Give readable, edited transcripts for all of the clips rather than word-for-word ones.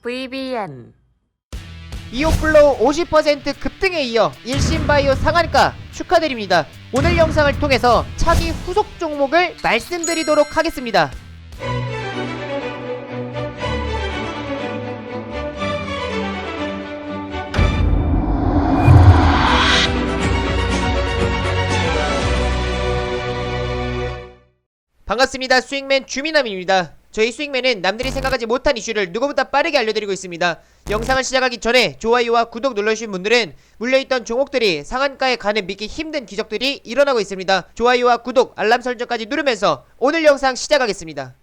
VBN 이오플로우 50% 급등에 이어 일신바이오 상한가 축하드립니다. 오늘 영상을 통해서 차기 후속 종목을 말씀드리도록 하겠습니다. 반갑습니다. 수익맨 주민남입니다. 저희 수익맨은 남들이 생각하지 못한 이슈를 누구보다 빠르게 알려드리고 있습니다. 영상을 시작하기 전에 좋아요와 구독 눌러주신 분들은 물려있던 종목들이 상한가에 가는 믿기 힘든 기적들이 일어나고 있습니다. 좋아요와 구독, 알람 설정까지 누르면서 오늘 영상 시작하겠습니다.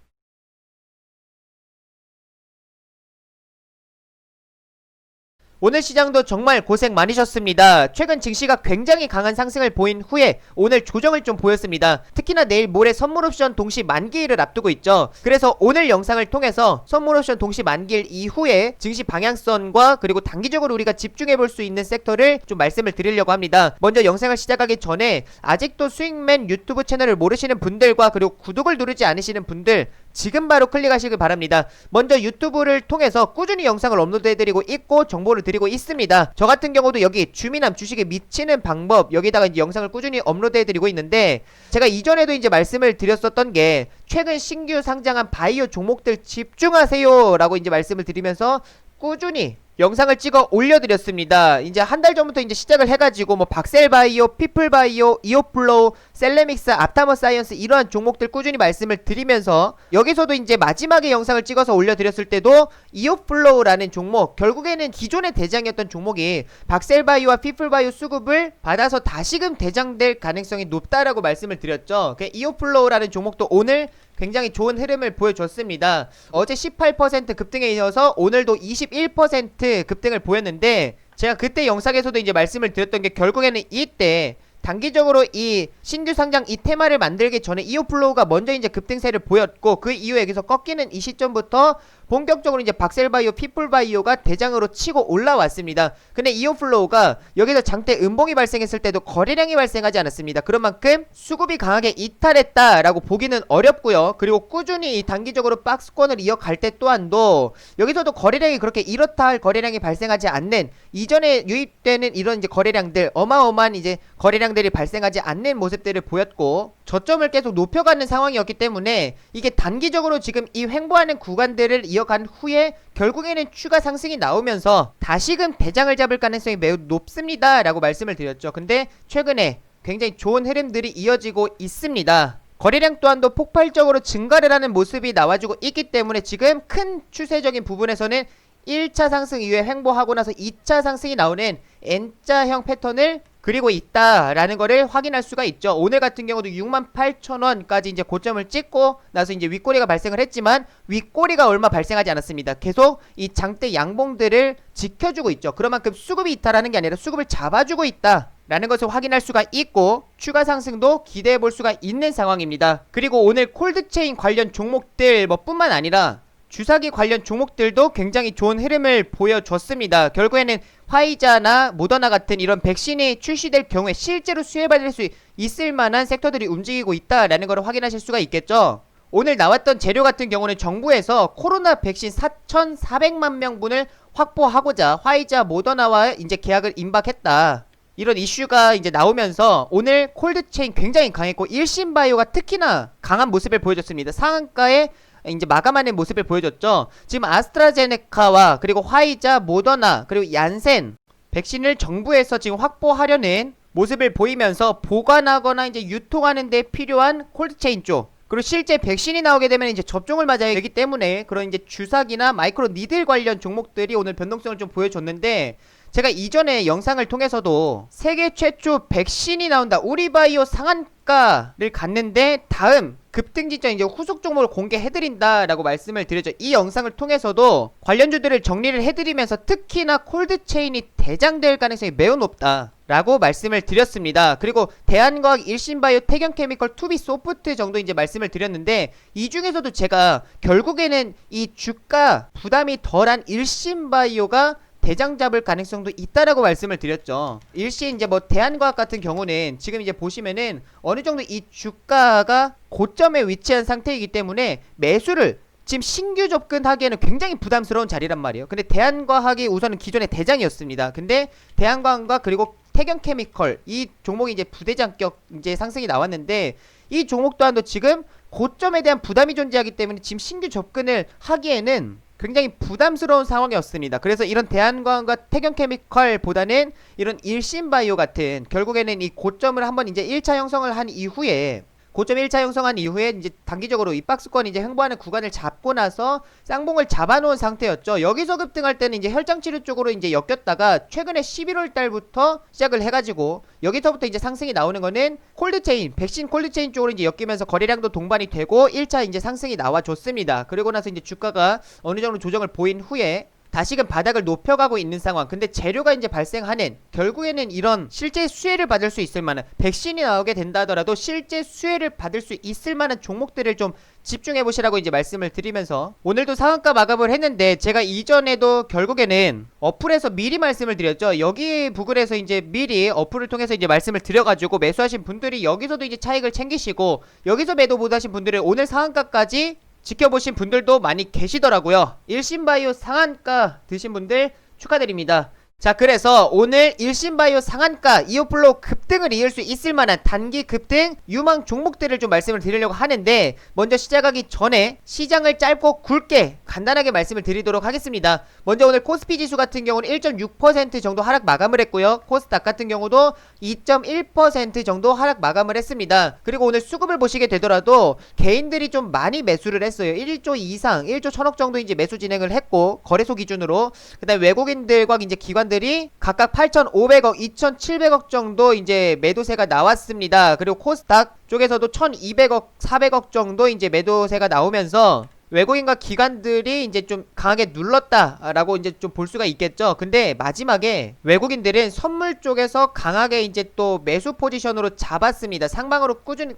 오늘 시장도 정말 고생 많으셨습니다. 최근 증시가 굉장히 강한 상승을 보인 후에 오늘 조정을 좀 보였습니다. 특히나 내일 모레 선물옵션 동시 만기일을 앞두고 있죠. 그래서 오늘 영상을 통해서 선물옵션 동시 만기일 이후에 증시 방향성과 그리고 단기적으로 우리가 집중해볼 수 있는 섹터를 좀 말씀을 드리려고 합니다. 먼저 영상을 시작하기 전에 아직도 수익맨 유튜브 채널을 모르시는 분들과 그리고 구독을 누르지 않으시는 분들 지금 바로 클릭하시길 바랍니다. 먼저 유튜브를 통해서 꾸준히 영상을 업로드해드리고 있고 정보를 드리고 있습니다. 저 같은 경우도 여기 주민함 주식에 미치는 방법 여기다가 이제 영상을 꾸준히 업로드해드리고 있는데 제가 이전에도 이제 말씀을 드렸었던 게 최근 신규 상장한 바이오 종목들 집중하세요 라고 이제 말씀을 드리면서 꾸준히 영상을 찍어 올려드렸습니다. 이제 한 달 전부터 이제 시작을 해가지고 뭐 박셀바이오, 피플바이오, 이오플로우, 셀레믹스, 앞타머사이언스 이러한 종목들 꾸준히 말씀을 드리면서 여기서도 이제 마지막에 영상을 찍어서 올려드렸을 때도 이오플로우라는 종목 결국에는 기존의 대장이었던 종목이 박셀바이오와 피플바이오 수급을 받아서 다시금 대장될 가능성이 높다라고 말씀을 드렸죠. 이오플로우라는 종목도 오늘 굉장히 좋은 흐름을 보여줬습니다. 어제 18% 급등에 이어서 오늘도 21% 급등을 보였는데 제가 그때 영상에서도 이제 말씀을 드렸던 게 결국에는 이때 단기적으로 이 신규 상장 이 테마를 만들기 전에 이오플로우가 먼저 이제 급등세를 보였고 그 이후에 여기서 꺾이는 이 시점부터 본격적으로 이제 박셀바이오, 피플바이오가 대장으로 치고 올라왔습니다. 근데 이오플로우가 여기서 장대 음봉이 발생했을 때도 거래량이 발생하지 않았습니다. 그런 만큼 수급이 강하게 이탈했다라고 보기는 어렵고요. 그리고 꾸준히 이 단기적으로 박스권을 이어갈 때 또한도 여기서도 거래량이 그렇게 이렇다 할 거래량이 발생하지 않는 이전에 유입되는 이런 이제 거래량들 어마어마한 이제 거래량들이 발생하지 않는 모습들을 보였고 저점을 계속 높여가는 상황이었기 때문에 이게 단기적으로 지금 이 횡보하는 구간들을 이어간 후에 결국에는 추가 상승이 나오면서 다시금 대장을 잡을 가능성이 매우 높습니다 라고 말씀을 드렸죠. 근데 최근에 굉장히 좋은 흐름들이 이어지고 있습니다. 거래량 또한도 폭발적으로 증가를 하는 모습이 나와주고 있기 때문에 지금 큰 추세적인 부분에서는 1차 상승 이후에 횡보하고 나서 2차 상승이 나오는 N자형 패턴을 그리고 있다라는 거를 확인할 수가 있죠. 오늘 같은 경우도 68,000원까지 이제 고점을 찍고 나서 이제 윗꼬리가 발생을 했지만 윗꼬리가 얼마 발생하지 않았습니다. 계속 이 장대 양봉들을 지켜주고 있죠. 그런 만큼 수급이 이탈하는 게 아니라 수급을 잡아주고 있다 라는 것을 확인할 수가 있고 추가 상승도 기대해 볼 수가 있는 상황입니다. 그리고 오늘 콜드체인 관련 종목들 뿐만 아니라 주사기 관련 종목들도 굉장히 좋은 흐름을 보여줬습니다. 결국에는 화이자나 모더나 같은 이런 백신이 출시될 경우에 실제로 수혜받을 수 있을 만한 섹터들이 움직이고 있다라는 걸 확인하실 수가 있겠죠. 오늘 나왔던 재료 같은 경우는 정부에서 코로나 백신 4,400만 명분을 확보하고자 화이자, 모더나와 이제 계약을 임박했다. 이런 이슈가 이제 나오면서 오늘 콜드체인 굉장히 강했고 일신바이오가 특히나 강한 모습을 보여줬습니다. 상한가에 이제 마감하는 모습을 보여줬죠. 지금 아스트라제네카와 그리고 화이자, 모더나 그리고 얀센 백신을 정부에서 지금 확보하려는 모습을 보이면서 보관하거나 이제 유통하는 데 필요한 콜드체인 쪽 그리고 실제 백신이 나오게 되면 이제 접종을 맞아야 되기 때문에 그런 이제 주사기나 마이크로 니들 관련 종목들이 오늘 변동성을 좀 보여줬는데 제가 이전에 영상을 통해서도 세계 최초 백신이 나온다 우리바이오 상한가를 갔는데 다음 급등지점 이제 후속 종목을 공개해드린다 라고 말씀을 드렸죠. 이 영상을 통해서도 관련주들을 정리를 해드리면서 특히나 콜드체인이 대장될 가능성이 매우 높다 라고 말씀을 드렸습니다. 그리고 대한과학, 일신바이오, 태경케미컬, 투비소프트 정도 이제 말씀을 드렸는데 이 중에서도 제가 결국에는 이 주가 부담이 덜한 일신바이오가 대장 잡을 가능성도 있다라고 말씀을 드렸죠. 일시 이제 뭐 대한과학 같은 경우는 지금 이제 보시면은 어느 정도 이 주가가 고점에 위치한 상태이기 때문에 매수를 지금 신규 접근하기에는 굉장히 부담스러운 자리란 말이에요. 근데 대한과학이 우선은 기존의 대장이었습니다. 근데 대한과학과 그리고 태경케미컬 이 종목이 이제 부대장격 이제 상승이 나왔는데 이 종목 또한도 지금 고점에 대한 부담이 존재하기 때문에 지금 신규 접근을 하기에는 굉장히 부담스러운 상황이었습니다. 그래서 이런 대한과학과 태경케미컬보다는 이런 일신바이오 같은 결국에는 이 고점을 한번 이제 1차 형성을 한 이후에 고점 1차 형성한 이후에 이제 단기적으로 이 박스권 이제 횡보하는 구간을 잡고 나서 쌍봉을 잡아놓은 상태였죠. 여기서 급등할 때는 이제 혈장치료 쪽으로 이제 엮였다가 최근에 11월 달부터 시작을 해가지고 여기서부터 이제 상승이 나오는 거는 콜드체인, 백신 콜드체인 쪽으로 이제 엮이면서 거래량도 동반이 되고 1차 이제 상승이 나와줬습니다. 그리고 나서 이제 주가가 어느 정도 조정을 보인 후에 다시금 바닥을 높여가고 있는 상황. 근데 재료가 이제 발생하는 결국에는 이런 실제 수혜를 받을 수 있을 만한 백신이 나오게 된다 하더라도 실제 수혜를 받을 수 있을 만한 종목들을 좀 집중해 보시라고 이제 말씀을 드리면서 오늘도 상한가 마감을 했는데 제가 이전에도 결국에는 어플에서 미리 말씀을 드렸죠. 여기 부근에서 이제 미리 어플을 통해서 이제 말씀을 드려가지고 매수하신 분들이 여기서도 이제 차익을 챙기시고 여기서 매도 못하신 분들은 오늘 상한가까지 지켜보신 분들도 많이 계시더라고요. 일신바이오 상한가 드신 분들 축하드립니다. 자, 그래서 오늘 일신바이오 상한가 이오플로 급등을 이을 수 있을 만한 단기 급등 유망 종목들을 좀 말씀을 드리려고 하는데 먼저 시작하기 전에 시장을 짧고 굵게 간단하게 말씀을 드리도록 하겠습니다. 먼저 오늘 코스피 지수 같은 경우는 1.6% 정도 하락 마감을 했고요. 코스닥 같은 경우도 2.1% 정도 하락 마감을 했습니다. 그리고 오늘 수급을 보시게 되더라도 개인들이 좀 많이 매수를 했어요. 1조 이상 1조 1000억 정도 이제 매수 진행을 했고 거래소 기준으로 그 다음에 외국인들과 이제 기관들이 각각 8,500억 2,700억 정도 이제 매도세가 나왔습니다. 그리고 코스닥 쪽에서도 1,200억 400억 정도 이제 매도세가 나오면서 외국인과 기관들이 이제 좀 강하게 눌렀다라고 이제 좀 볼 수가 있겠죠. 근데 마지막에 외국인들은 선물 쪽에서 강하게 이제 또 매수 포지션으로 잡았습니다. 상방으로 꾸준히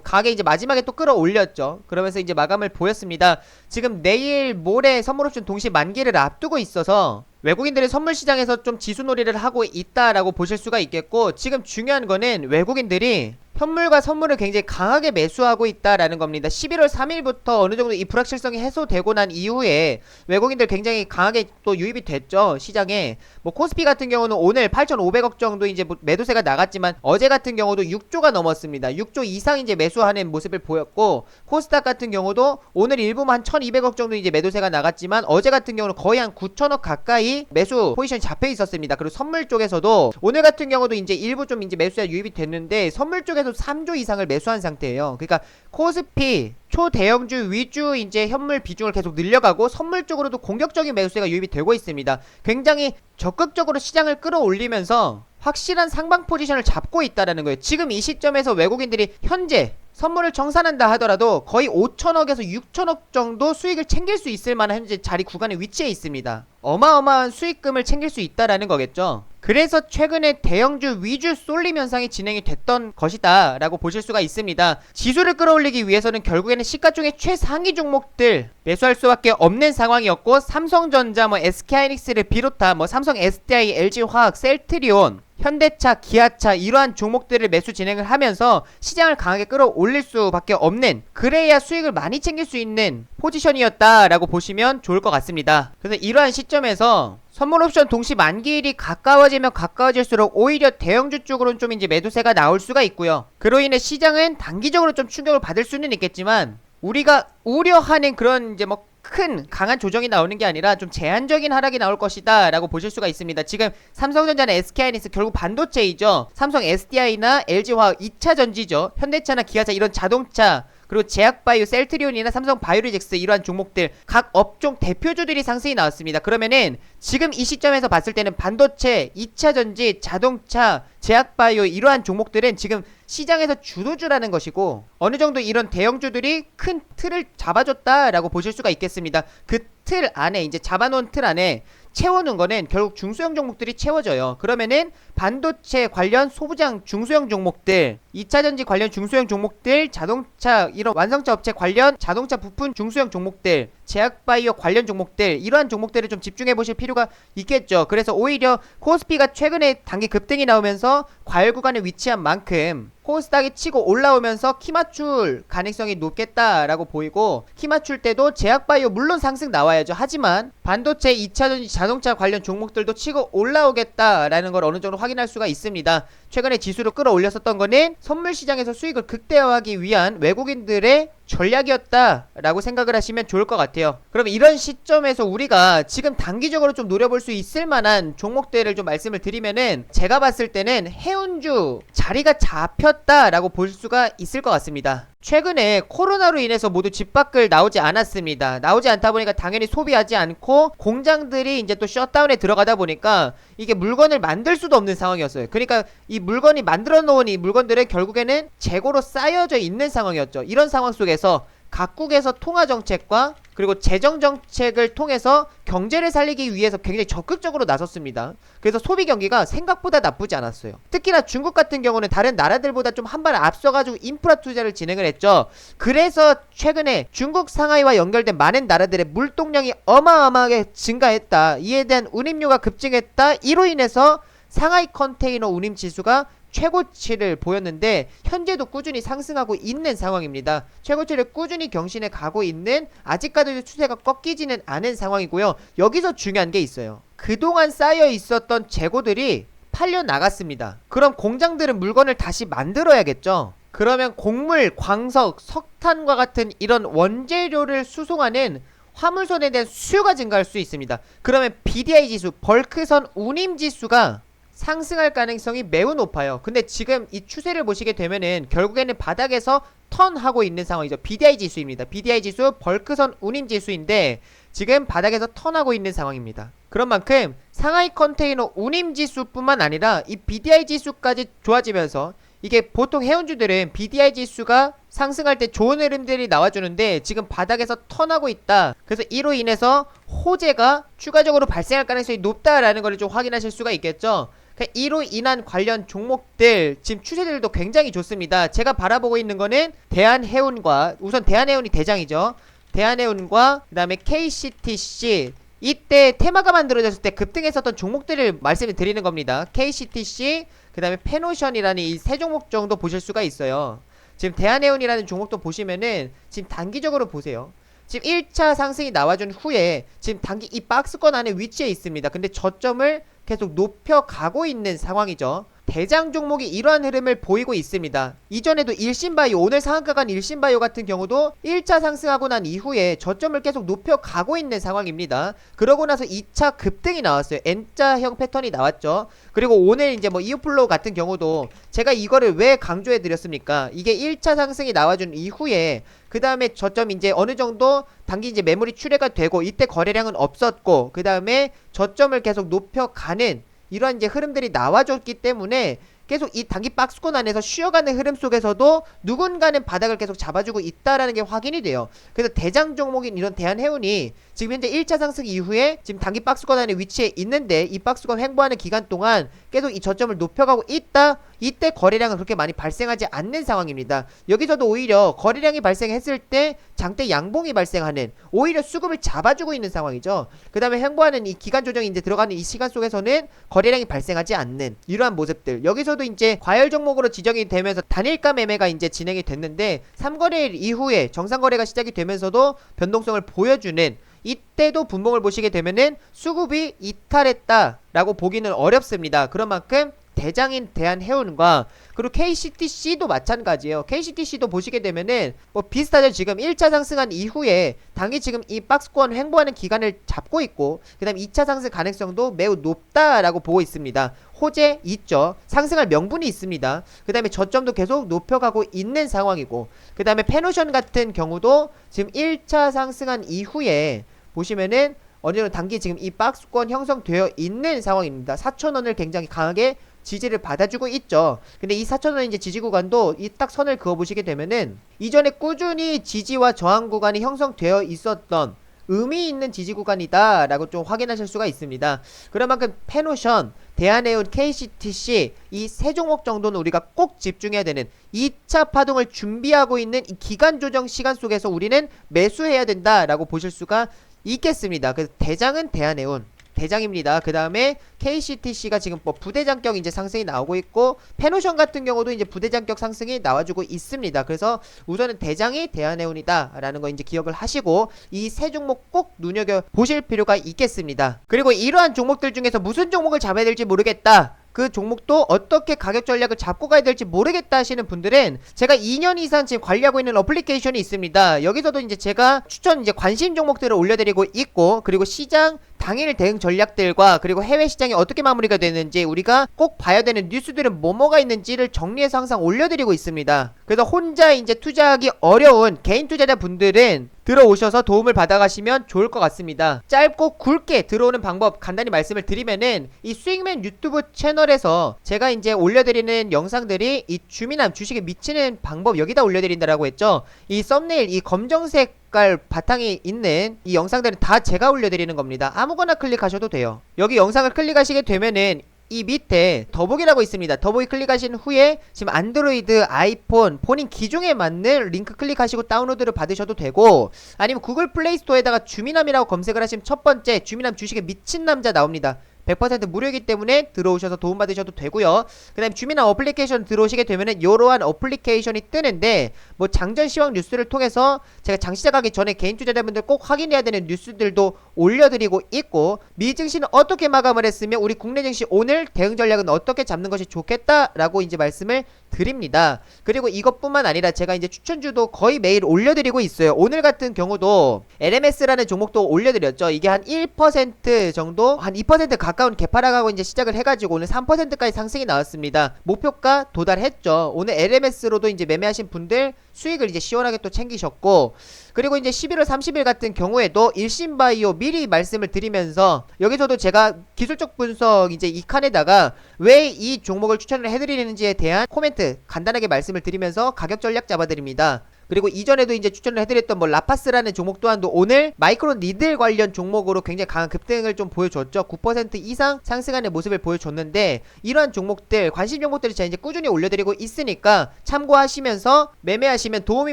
강하게 이제 마지막에 또 끌어올렸죠. 그러면서 이제 마감을 보였습니다. 지금 내일 모레 선물옵션 동시 만기를 앞두고 있어서 외국인들이 선물 시장에서 좀 지수놀이를 하고 있다라고 보실 수가 있겠고 지금 중요한 거는 외국인들이 현물과 선물을 굉장히 강하게 매수하고 있다라는 겁니다. 11월 3일부터 어느 정도 이 불확실성이 해소되고 난 이후에 외국인들 굉장히 강하게 또 유입이 됐죠. 시장에. 뭐 코스피 같은 경우는 오늘 8,500억 정도 이제 매도세가 나갔지만 어제 같은 경우도 6조가 넘었습니다. 6조 이상 이제 매수하는 모습을 보였고 코스닥 같은 경우도 오늘 일부만 한 1,200억 정도 이제 매도세가 나갔지만 어제 같은 경우는 거의 한 9천억 가까이 매수 포지션이 잡혀 있었습니다. 그리고 선물 쪽에서도 오늘 같은 경우도 이제 일부 좀 이제 매수가 유입이 됐는데 선물 쪽에서 3조 이상을 매수한 상태예요. 그러니까 코스피 초대형주 위주 이제 현물 비중을 계속 늘려가고 선물 쪽으로도 공격적인 매수세가 유입이 되고 있습니다. 굉장히 적극적으로 시장을 끌어올리면서 확실한 상방 포지션을 잡고 있다라는 거예요. 지금 이 시점에서 외국인들이 현재 선물을 정산한다 하더라도 거의 5천억에서 6천억 정도 수익을 챙길 수 있을 만한 현재 자리 구간에 위치해 있습니다. 어마어마한 수익금을 챙길 수 있다라는 거겠죠. 그래서 최근에 대형주 위주 쏠림 현상이 진행이 됐던 것이다 라고 보실 수가 있습니다. 지수를 끌어올리기 위해서는 결국에는 시가총액 최상위 종목들 매수할 수밖에 없는 상황이었고 삼성전자 뭐 SK하이닉스를 비롯한 뭐 삼성 SDI, LG화학, 셀트리온 현대차, 기아차 이러한 종목들을 매수 진행을 하면서 시장을 강하게 끌어올릴 수밖에 없는 그래야 수익을 많이 챙길 수 있는 포지션이었다라고 보시면 좋을 것 같습니다. 그래서 이러한 시점에서 선물옵션 동시 만기일이 가까워지면 가까워질수록 오히려 대형주 쪽으로는 좀 이제 매도세가 나올 수가 있고요. 그로 인해 시장은 단기적으로 좀 충격을 받을 수는 있겠지만 우리가 우려하는 그런 이제 뭐 큰 강한 조정이 나오는 게 아니라 좀 제한적인 하락이 나올 것이다 라고 보실 수가 있습니다. 지금 삼성전자나 SK하이닉스 결국 반도체이죠. 삼성 SDI나 LG화학 2차전지죠. 현대차나 기아차 이런 자동차 그리고 제약바이오, 셀트리온이나 삼성바이오로직스 이러한 종목들 각 업종 대표주들이 상승이 나왔습니다. 그러면은 지금 이 시점에서 봤을 때는 반도체, 2차전지, 자동차, 제약바이오 이러한 종목들은 지금 시장에서 주도주라는 것이고 어느 정도 이런 대형주들이 큰 틀을 잡아줬다라고 보실 수가 있겠습니다. 그 틀 안에 이제 잡아놓은 틀 안에 채워놓은 거는 결국 중소형 종목들이 채워져요. 그러면은 반도체 관련 소부장 중소형 종목들 2차전지 관련 중소형 종목들 자동차 이런 완성차 업체 관련 자동차 부품 중소형 종목들 제약바이오 관련 종목들 이러한 종목들을 좀 집중해 보실 필요가 있겠죠. 그래서 오히려 코스피가 최근에 단기 급등이 나오면서 과열 구간에 위치한 만큼 코스닥이 치고 올라오면서 키 맞출 가능성이 높겠다라고 보이고, 키 맞출 때도 제약바이오 물론 상승 나와야죠. 하지만 반도체, 2차전지, 자동차 관련 종목들도 치고 올라오겠다라는 걸 어느 정도 확인할 수가 있습니다. 최근에 지수를 끌어올렸었던 거는 선물 시장에서 수익을 극대화하기 위한 외국인들의 전략이었다라고 생각을 하시면 좋을 것 같아요. 그럼 이런 시점에서 우리가 지금 단기적으로 좀 노려볼 수 있을 만한 종목들을 좀 말씀을 드리면은, 제가 봤을 때는 해운주 자리가 잡혔다라고 볼 수가 있을 것 같습니다. 최근에 코로나로 인해서 모두 집 밖을 나오지 않았습니다. 나오지 않다 보니까 당연히 소비하지 않고 공장들이 이제 또 셧다운에 들어가다 보니까 이게 물건을 만들 수도 없는 상황이었어요. 그러니까 이 물건이 만들어 놓은 이 물건들은 결국에는 재고로 쌓여져 있는 상황이었죠. 이런 상황 속에서 각국에서 통화 정책과 그리고 재정 정책을 통해서 경제를 살리기 위해서 굉장히 적극적으로 나섰습니다. 그래서 소비 경기가 생각보다 나쁘지 않았어요. 특히나 중국 같은 경우는 다른 나라들보다 좀 한 발 앞서가지고 인프라 투자를 진행을 했죠. 그래서 최근에 중국 상하이와 연결된 많은 나라들의 물동량이 어마어마하게 증가했다. 이에 대한 운임료가 급증했다. 이로 인해서 상하이 컨테이너 운임 지수가 최고치를 보였는데 현재도 꾸준히 상승하고 있는 상황입니다. 최고치를 꾸준히 경신해 가고 있는, 아직까지도 추세가 꺾이지는 않은 상황이고요. 여기서 중요한 게 있어요. 그동안 쌓여 있었던 재고들이 팔려 나갔습니다. 그럼 공장들은 물건을 다시 만들어야겠죠. 그러면 곡물, 광석, 석탄과 같은 이런 원재료를 수송하는 화물선에 대한 수요가 증가할 수 있습니다. 그러면 BDI 지수, 벌크선 운임 지수가 상승할 가능성이 매우 높아요. 근데 지금 이 추세를 보시게 되면은 결국에는 바닥에서 턴하고 있는 상황이죠. BDI 지수입니다. BDI 지수 벌크선 운임 지수인데 지금 바닥에서 턴하고 있는 상황입니다. 그런 만큼 상하이 컨테이너 운임 지수뿐만 아니라 이 BDI 지수까지 좋아지면서, 이게 보통 해운주들은 BDI 지수가 상승할 때 좋은 흐름들이 나와주는데 지금 바닥에서 턴하고 있다. 그래서 이로 인해서 호재가 추가적으로 발생할 가능성이 높다라는 걸 좀 확인하실 수가 있겠죠. 이로 인한 관련 종목들 지금 추세들도 굉장히 좋습니다. 제가 바라보고 있는 거는 대한해운과, 우선 대한해운이 대장이죠. 대한해운과 그 다음에 KCTC, 이때 테마가 만들어졌을 때 급등했었던 종목들을 말씀을 드리는 겁니다. KCTC, 그 다음에 페노션이라는 이 세 종목 정도 보실 수가 있어요. 지금 대한해운이라는 종목도 보시면은 지금 단기적으로 보세요. 지금 1차 상승이 나와준 후에 지금 단기 이 박스권 안에 위치해 있습니다. 근데 저점을 계속 높여가고 있는 상황이죠. 대장 종목이 이러한 흐름을 보이고 있습니다. 이전에도 일신바이오, 오늘 상한가 간 일신바이오 같은 경우도 1차 상승하고 난 이후에 저점을 계속 높여가고 있는 상황입니다. 그러고 나서 2차 급등이 나왔어요. N자형 패턴이 나왔죠. 그리고 오늘 이제 뭐 이오플로우 같은 경우도 제가 이거를 왜 강조해 드렸습니까? 이게 1차 상승이 나와준 이후에 그 다음에 저점이 이제 어느 정도 단기 이제 매물이 출회가 되고, 이때 거래량은 없었고, 그 다음에 저점을 계속 높여가는 이러한 이제 흐름들이 나와줬기 때문에 계속 이 단기 박스권 안에서 쉬어가는 흐름 속에서도 누군가는 바닥을 계속 잡아주고 있다라는 게 확인이 돼요. 그래서 대장 종목인 이런 대한해운이 지금 현재 1차 상승 이후에 지금 단기 박스권 안에 위치해 있는데, 이 박스권 횡보하는 기간 동안 계속 이 저점을 높여가고 있다. 이때 거래량은 그렇게 많이 발생하지 않는 상황입니다. 여기서도 오히려 거래량이 발생했을 때 장대 양봉이 발생하는, 오히려 수급을 잡아주고 있는 상황이죠. 그 다음에 횡보하는 이 기간 조정이 이제 들어가는 이 시간 속에서는 거래량이 발생하지 않는 이러한 모습들, 여기서도 이제 과열 종목으로 지정이 되면서 단일가 매매가 이제 진행이 됐는데, 3거래일 이후에 정상거래가 시작이 되면서도 변동성을 보여주는, 이때도 분봉을 보시게 되면은 수급이 이탈했다라고 보기는 어렵습니다. 그런 만큼 대장인 대한해운과 그리고 KCTC도 마찬가지예요. KCTC도 보시게 되면은 뭐 비슷하죠. 지금 1차 상승한 이후에 당이 지금 이 박스권 횡보하는 기간을 잡고 있고, 그 다음 2차 상승 가능성도 매우 높다라고 보고 있습니다. 호재 있죠. 상승할 명분이 있습니다. 그 다음에 저점도 계속 높여가고 있는 상황이고, 그 다음에 페노션 같은 경우도 지금 1차 상승한 이후에 보시면은 어느 정도 단기 지금 이 박스권 형성되어 있는 상황입니다. 4,000원을 굉장히 강하게 지지를 받아주고 있죠. 근데 이 4,000원 이제 지지 구간도 이 딱 선을 그어 보시게 되면은 이전에 꾸준히 지지와 저항 구간이 형성되어 있었던 의미 있는 지지 구간이다 라고 좀 확인하실 수가 있습니다. 그런 만큼 페노션, 대한해운, KCTC 이 세 종목 정도는 우리가 꼭 집중해야 되는, 2차 파동을 준비하고 있는 이 기간 조정 시간 속에서 우리는 매수해야 된다 라고 보실 수가 있겠습니다. 그래서 대장은 대한해운, 대장입니다. 그 다음에 KCTC가 지금 뭐 부대장격 이제 상승이 나오고 있고, 페노션 같은 경우도 이제 부대장격 상승이 나와주고 있습니다. 그래서 우선은 대장이 대한해운이다 라는 거 이제 기억을 하시고 이 세 종목 꼭 눈여겨보실 필요가 있겠습니다. 그리고 이러한 종목들 중에서 무슨 종목을 잡아야 될지 모르겠다, 그 종목도 어떻게 가격 전략을 잡고 가야 될지 모르겠다 하시는 분들은 제가 2년 이상 지금 관리하고 있는 어플리케이션이 있습니다. 여기서도 이제 제가 추천 이제 관심 종목들을 올려드리고 있고, 그리고 시장 당일 대응 전략들과 그리고 해외 시장이 어떻게 마무리가 되는지, 우리가 꼭 봐야 되는 뉴스들은 뭐가 있는지를 정리해서 항상 올려드리고 있습니다. 그래서 혼자 이제 투자하기 어려운 개인 투자자 분들은 들어오셔서 도움을 받아가시면 좋을 것 같습니다. 짧고 굵게 들어오는 방법 간단히 말씀을 드리면은, 이 스윙맨 유튜브 채널에서 제가 이제 올려드리는 영상들이 이 주미남 주식에 미치는 방법 여기다 올려드린다라고 했죠. 이 썸네일 이 검정색 깔 바탕이 있는 이 영상들은 다 제가 올려드리는 겁니다. 아무거나 클릭하셔도 돼요. 여기 영상을 클릭하시게 되면은 이 밑에 더보기라고 있습니다. 더보기 클릭하신 후에 지금 안드로이드, 아이폰, 본인 기종에 맞는 링크 클릭하시고 다운로드를 받으셔도 되고, 아니면 구글 플레이 스토어에다가 주미남이라고 검색을 하시면 첫 번째 주미남 주식에 미친 남자 나옵니다. 100% 무료이기 때문에 들어오셔서 도움받으셔도 되고요. 그 다음에 주민남 어플리케이션 들어오시게 되면은 이러한 어플리케이션이 뜨는데, 뭐 장전 시황 뉴스를 통해서 제가 장 시작하기 전에 개인 투자자분들 꼭 확인해야 되는 뉴스들도 올려드리고 있고, 미 증시는 어떻게 마감을 했으며 우리 국내 증시 오늘 대응 전략은 어떻게 잡는 것이 좋겠다라고 이제 말씀을 드립니다. 그리고 이것뿐만 아니라 제가 이제 추천주도 거의 매일 올려드리고 있어요. 오늘 같은 경우도 LMS라는 종목도 올려드렸죠. 이게 한 1% 정도, 한 2% 가까운 개파락하고 이제 시작을 해가지고 오늘 3%까지 상승이 나왔습니다. 목표가 도달했죠. 오늘 LMS로도 이제 매매하신 분들 수익을 이제 시원하게 또 챙기셨고, 그리고 이제 11월 30일 같은 경우에도 일신바이오 미리 말씀을 드리면서 여기서도 제가 기술적 분석 이제 이 칸에다가 왜 이 종목을 추천을 해드리는지에 대한 코멘트 간단하게 말씀을 드리면서 가격 전략 잡아드립니다. 그리고 이전에도 이제 추천을 해드렸던 뭐 라파스라는 종목 또한도 오늘 마이크로 니들 관련 종목으로 굉장히 강한 급등을 좀 보여줬죠. 9% 이상 상승하는 모습을 보여줬는데, 이러한 종목들 관심 종목들을 제가 이제 꾸준히 올려드리고 있으니까 참고하시면서 매매하시면 도움이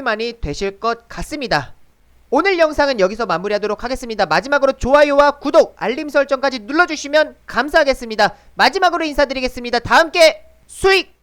많이 되실 것 같습니다. 오늘 영상은 여기서 마무리하도록 하겠습니다. 마지막으로 좋아요와 구독, 알림 설정까지 눌러주시면 감사하겠습니다. 마지막으로 인사드리겠습니다. 다 함께 수익!